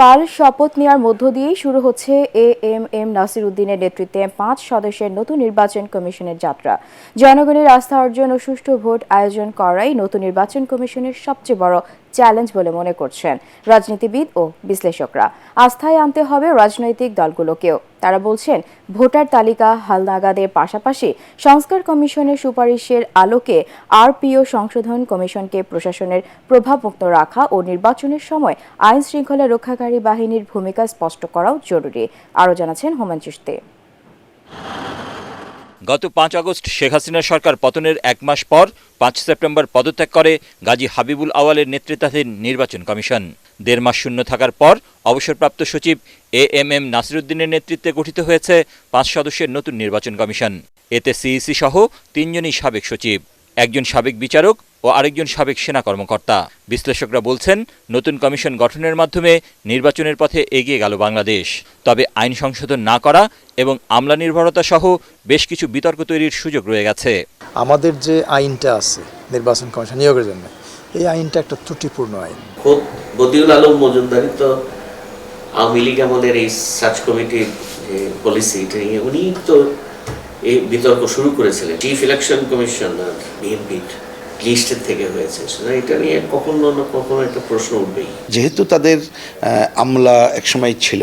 কাল শপথ নেওয়ার মধ্য দিয়েই শুরু হচ্ছে এএমএম নাসির উদ্দিনের নেতৃত্বে ৫ সদস্যের নতুন নির্বাচন কমিশনের যাত্রা। জনগণের আস্থা অর্জন ও সুষ্ঠু ভোট আয়োজন করাই নতুন নির্বাচন কমিশনের সবচেয়ে বড় চ্যালেঞ্জ বলে মনে করছেন রাজনীতিবিদ ও বিশ্লেষকরা। আস্থায় আনতে হবে রাজনৈতিক দলগুলোকেও। তারা বলছেন, ভোটার তালিকা হালনাগাদের পাশাপাশি সংস্কার কমিশনের সুপারিশের আলোকে আরপিও সংশোধন কমিশনকে প্রশাসনের প্রভাবমুক্ত রাখা ও নির্বাচনের সময় আইন শৃঙ্খলা রক্ষাকারী বাহিনীর ভূমিকা স্পষ্ট করাও জরুরি। আরও জানাচ্ছেন হোমেন চিশতি। গত ৫ আগস্ট শেখ হাসিনা সরকার পতনের ১ মাস পর ৫ সেপ্টেম্বর পদত্যাগ করে গাজী হাবিবুল আওয়ালের নেতৃত্বাধীন নির্বাচন কমিশন। ১.৫ মাস শূন্য থাকার পর অবসরপ্রাপ্ত সচিব এএমএম নাসির উদ্দিনের নেতৃত্বে গঠিত হয়েছে ৫ সদস্যের নতুন নির্বাচন কমিশন। এতে সিইসি সহ ৩ জনই সাবেক সচিব, একজন সাবেক বিচারক ও আরেকজন সাবেক সেনা কর্মকর্তা। বিশ্লেষকরা বলছেন, নতুন কমিশন গঠনের মাধ্যমে নির্বাচনের পথে এগিয়ে গেল বাংলাদেশ। তবে আইন সংশোধন না করা এবং আমলা নির্ভরতা সহ বেশ কিছু বিতর্ক তৈরির সুযোগ রয়ে গেছে। আমাদের যে আইনটা আছে নির্বাচন কমিশন নিয়োগের জন্য, এই আইনটা একটা ত্রুটিপূর্ণ আইন। বদিউল আলম মজুমদারি তো আওয়ামী লীগ আমলের এই সার্চ কমিটির যে পলিসি, উনি তো এই বিতর্ক শুরু করেছিলেন। চিফ ইলেকশন কমিশনার বিএনপির লিস্টের থেকে হয়েছে, এটা নিয়ে কখনো না কখনো একটা প্রশ্ন উঠবেই। যেহেতু তাদের আমলা একসময় ছিল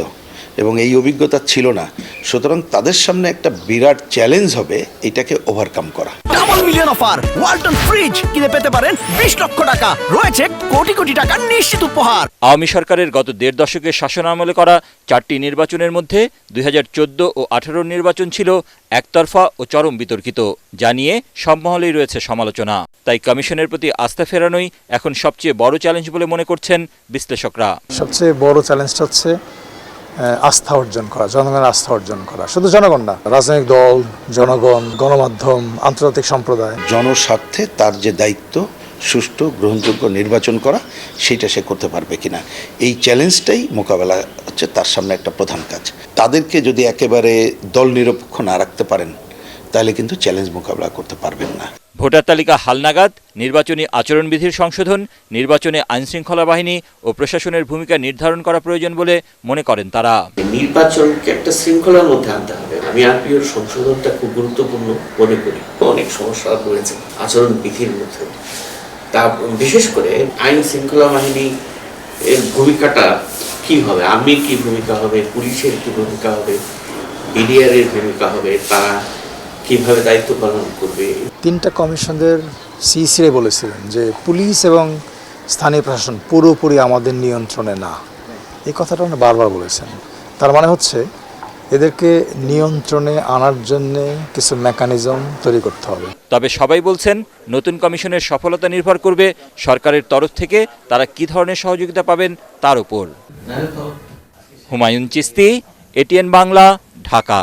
এবং এই অভিজ্ঞতা ছিল না, সুতরাং তাদের সামনে একটা বিরাট চ্যালেঞ্জ হবে এটাকে ওভারকাম করা। Double million offer Walton fridge কিনে পেতে পারেন ২০ লক্ষ টাকা, রয়েছে কোটি কোটি টাকার নিশ্চিত উপহার। আওয়ামী সরকারের গত ১.৫ দশকের শাসনামলে করা ৪টি নির্বাচনের মধ্যে ২০১৪ ও ২০১৮ নির্বাচন ছিল একতরফা ও চরম বিতর্কিত, যা নিয়ে সব মহলেই রয়েছে সমালোচনা। তাই কমিশনের প্রতি আস্থা ফেরানোই এখন সবচেয়ে বড় চ্যালেঞ্জ বলে মনে করছেন বিশ্লেষকরা। সবচেয়ে বড় চ্যালেঞ্জটা হচ্ছে আস্থা অর্জন করা, জনগণের আস্থা অর্জন করা। শুধু জনগণ না, রাজনৈতিক দল, জনগণ, গণমাধ্যম, আন্তর্জাতিক সম্প্রদায়। জনস্বার্থে তার যে দায়িত্ব সুষ্ঠু গ্রহণযোগ্য নির্বাচন করা, সেটা সে করতে পারবে কিনা, এই চ্যালেঞ্জটাই মোকাবেলা হচ্ছে তার সামনে একটা প্রধান কাজ। তাদেরকে যদি একেবারে দল নিরপেক্ষ না রাখতে পারেন, তাহলে কিন্তু চ্যালেঞ্জ মোকাবেলা করতে পারবেন না। ভোটার তালিকা হালনাগাদ, নির্বাচনী আচরণবিধির সংশোধন, নির্বাচনে আইনশৃঙ্খলা বাহিনী ও প্রশাসনের ভূমিকা নির্ধারণ করা প্রয়োজন বলে মনে করেন তারা। নির্বাচনকে একটা শৃঙ্খলার মধ্যে আনতে হবে। আমি আরপিওর সংশোধনটা খুব গুরুত্বপূর্ণ মনে করি। অনেক সমস্যা রয়েছে আচরণবিধির মধ্যে, তা বিশেষ করে আইন শৃঙ্খলা বাহিনী এর ভূমিকাটা কি হবে, আর্মির কি ভূমিকা হবে, পুলিশের কি ভূমিকা হবে, বিডিআর এর ভূমিকা হবে, তারা কিভাবে দায়িত্ব পালন করবে। 3টা কমিশনের সিইসিরা বলেছিলেন যে পুলিশ এবং স্থানীয় প্রশাসন পুরোপুরি আমাদের নিয়ন্ত্রণে না। এই কথাটা উনি বারবার বলেছেন। তার মানে হচ্ছে এদেরকে নিয়ন্ত্রণে আনার জন্য কিছু মেকানিজম তৈরি করতে হবে। তবে সবাই বলছেন, নতুন কমিশনের সফলতা নির্ভর করবে সরকারের তরফ থেকে তারা কি ধরনের সহযোগিতা পাবেন তার উপর। হুমায়ুন চিশতি, এটিএন বাংলা, ঢাকা।